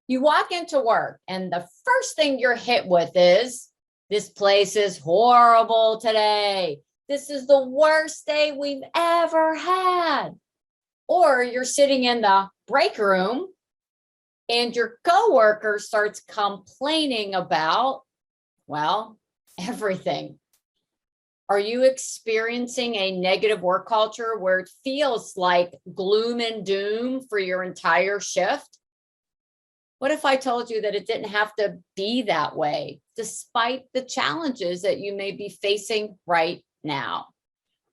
You walk into work and the first thing you're hit with is, this place is horrible today. This is the worst day we've ever had. Or you're sitting in the break room and your coworker starts complaining about, well, everything. Are you experiencing a negative work culture where it feels like gloom and doom for your entire shift? What if I told you that it didn't have to be that way, despite the challenges that you may be facing right now?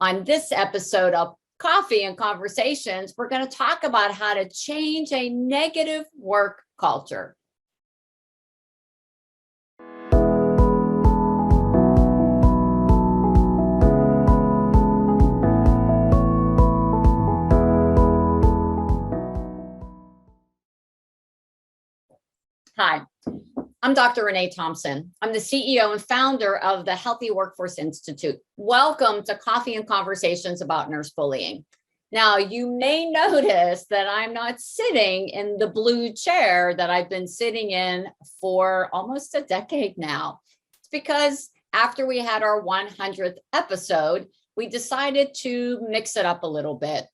On this episode of Coffee and Conversations, we're going to talk about how to change a negative work culture. Hi, I'm Dr. Renee Thompson. I'm the CEO and founder of the Healthy Workforce Institute. Welcome to Coffee and Conversations about nurse bullying. Now, you may notice that I'm not sitting in the blue chair that I've been sitting in for almost a decade now. It's because after we had our 100th episode, we decided to mix it up a little bit.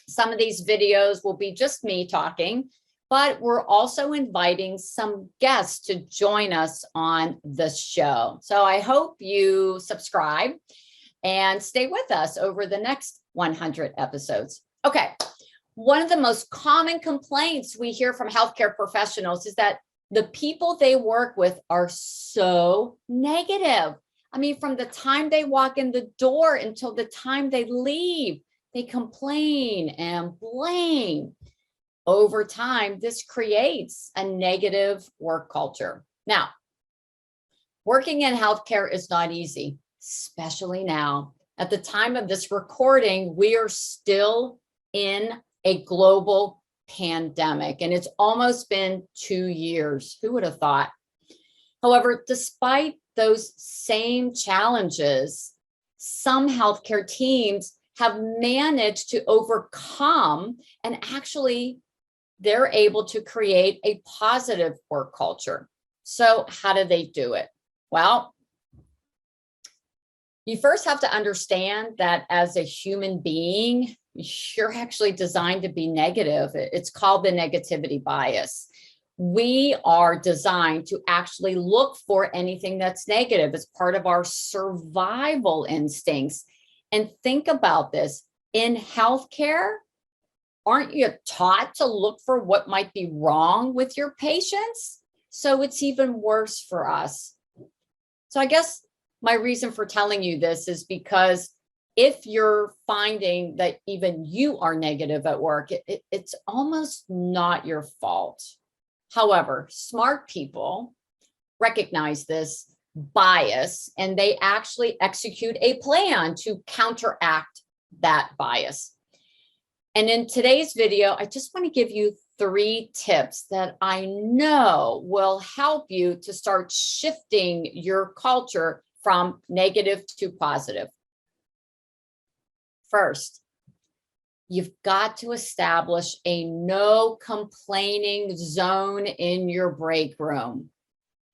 Some of these videos will be just me talking, but we're also inviting some guests to join us on the show. So I hope you subscribe and stay with us over the next 100 episodes. Okay, one of the most common complaints we hear from healthcare professionals is that the people they work with are so negative. I mean, from the time they walk in the door until the time they leave, they complain and blame. Over time, this creates a negative work culture. Now, working in healthcare is not easy, especially now. At the time of this recording, we are still in a global pandemic, and it's almost been 2 years. Who would have thought? However, despite those same challenges, some healthcare teams have managed to overcome, and actually they're able to create a positive work culture. So how do they do it? Well, you first have to understand that as a human being, you're actually designed to be negative. It's called the negativity bias. We are designed to actually look for anything that's negative. It's part of our survival instincts. And think about this, in healthcare, aren't you taught to look for what might be wrong with your patients? So it's even worse for us. So I guess my reason for telling you this is because if you're finding that even you are negative at work, it's almost not your fault. However, smart people recognize this bias and they actually execute a plan to counteract that bias. And in today's video, I just want to give you 3 tips that I know will help you to start shifting your culture from negative to positive. First, you've got to establish a no complaining zone in your break room.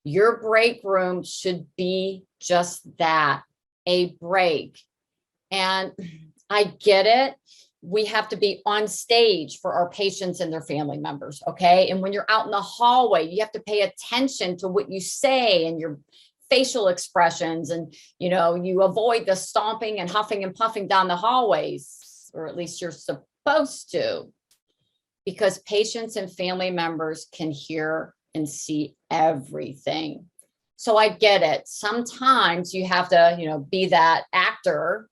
Your break room should be just that, a break. And I get it. We have to be on stage for our patients and their family members, okay? And when you're out in the hallway, you have to pay attention to what you say and your facial expressions, and you avoid the stomping and huffing and puffing down the hallways, or at least you're supposed to, because patients and family members can hear and see everything. So I get it. Sometimes you have to, be that actor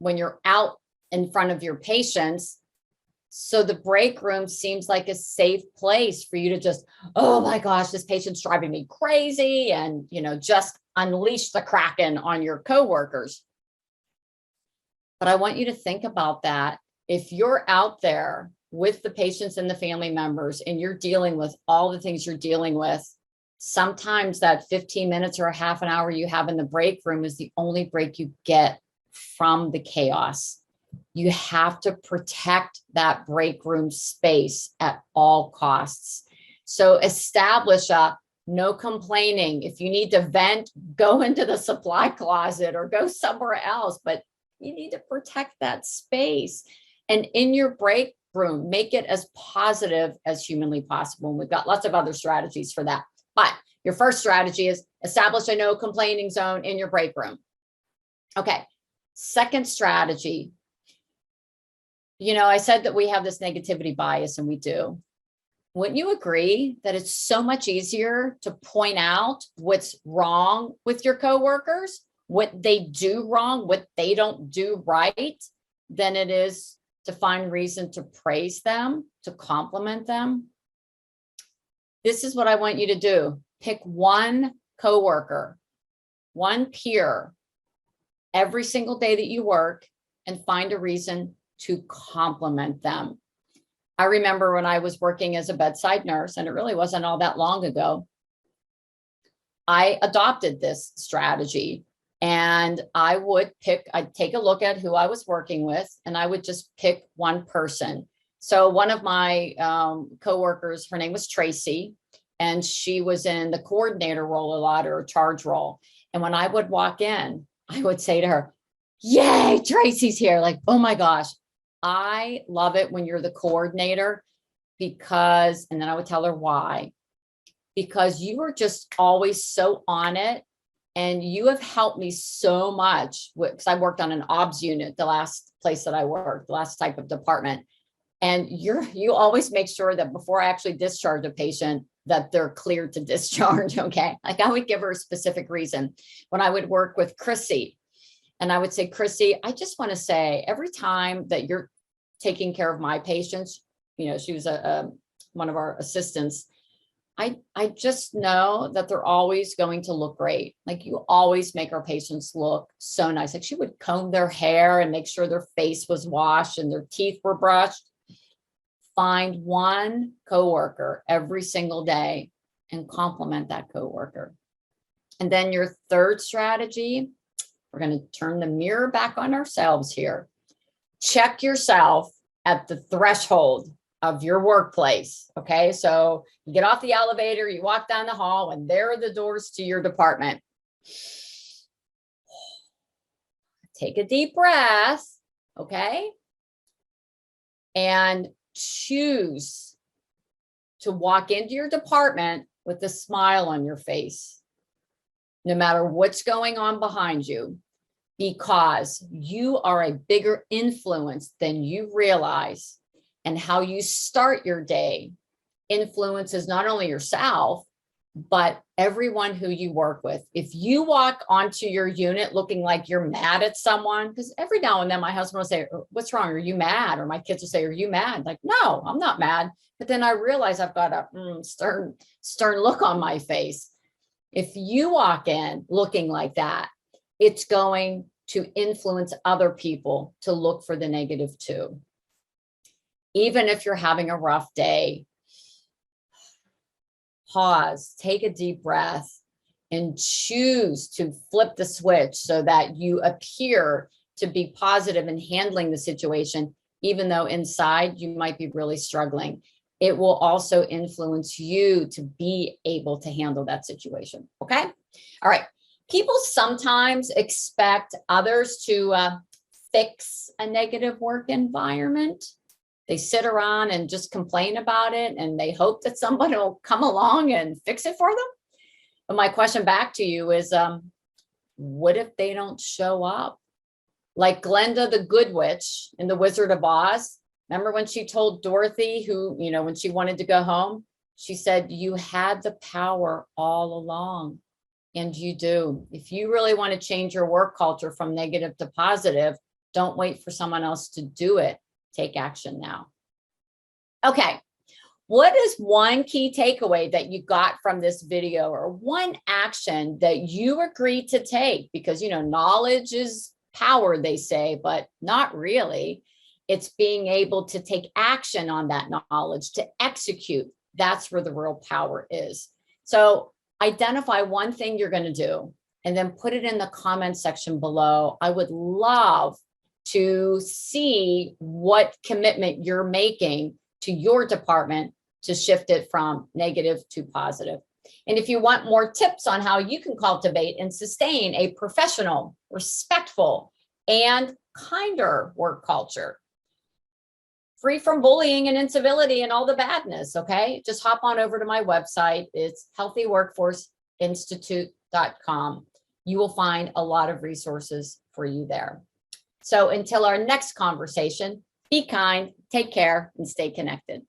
when you're out in front of your patients. So the break room seems like a safe place for you to just, oh my gosh, this patient's driving me crazy, and, just unleash the Kraken on your coworkers. But I want you to think about that. If you're out there with the patients and the family members and you're dealing with all the things you're dealing with, sometimes that 15 minutes or a half an hour you have in the break room is the only break you get from the chaos. You have to protect that break room space at all costs. So establish a no complaining. If you need to vent, go into the supply closet or go somewhere else, but you need to protect that space. And in your break room, make it as positive as humanly possible. And we've got lots of other strategies for that. But your first strategy is establish a no complaining zone in your break room. Okay. Second strategy, I said that we have this negativity bias, and we do. Wouldn't you agree that it's so much easier to point out what's wrong with your coworkers, what they do wrong, what they don't do right, than it is to find reason to praise them, to compliment them? This is what I want you to do. Pick one coworker, one peer, every single day that you work, and find a reason to compliment them. I remember when I was working as a bedside nurse, and it really wasn't all that long ago, I adopted this strategy, and I'd take a look at who I was working with, and I would just pick one person. So one of my coworkers, her name was Tracy, and she was in the coordinator role a lot, or a charge role. And when I would walk in, I would say to her, "Yay, Tracy's here." Like, oh my gosh, I love it when you're the coordinator, because, and then I would tell her why, because you are just always so on it. And you have helped me so much, because I worked on an OBS unit, the last place that I worked, the last type of department. And you always make sure that before I actually discharge a patient, that they're cleared to discharge. Okay. Like, I would give her a specific reason. When I would work with 𝗕𝘂, and I would say, "𝗕𝘂, I just want to say, every time that you're taking care of my patients," she was one of our assistants, I just know that they're always going to look great. Like, you always make our patients look so nice. Like, she would comb their hair and make sure their face was washed and their teeth were brushed. Find one coworker every single day and compliment that coworker. And then your third strategy, we're going to turn the mirror back on ourselves here. Check yourself at the threshold of your workplace. Okay. So you get off the elevator, you walk down the hall, and there are the doors to your department. Take a deep breath. Okay. And choose to walk into your department with a smile on your face, no matter what's going on behind you, because you are a bigger influence than you realize. And how you start your day influences not only yourself, but everyone who you work with. If you walk onto your unit looking like you're mad at someone, because every now and then my husband will say, "What's wrong? Are you mad?" Or my kids will say, "Are you mad?" Like, no, I'm not mad. But then I realize I've got a stern look on my face. If you walk in looking like that, it's going to influence other people to look for the negative too. Even if you're having a rough day, pause, take a deep breath, and choose to flip the switch so that you appear to be positive in handling the situation, even though inside you might be really struggling. It will also influence you to be able to handle that situation. Okay. All right. People sometimes expect others to fix a negative work environment. They sit around and just complain about it, and they hope that somebody will come along and fix it for them. But my question back to you is, what if they don't show up? Like Glenda the Good Witch in The Wizard of Oz. Remember when she told Dorothy, who, when she wanted to go home, she said, "You had the power all along." And you do. If you really want to change your work culture from negative to positive, don't wait for someone else to do it. Take action now. Okay. What is one key takeaway that you got from this video, or one action that you agreed to take? Because, knowledge is power, they say, but not really. It's being able to take action on that knowledge, to execute. That's where the real power is. So identify one thing you're going to do, and then put it in the comment section below. I would love to see what commitment you're making to your department to shift it from negative to positive. And if you want more tips on how you can cultivate and sustain a professional, respectful, and kinder work culture, free from bullying and incivility and all the badness, okay? Just hop on over to my website. It's 𝗕𝗂𝗵𝗿𝗀𝗄𝑟𝑒�institute.com. You will find a lot of resources for you there. So until our next conversation, be kind, take care, and stay connected.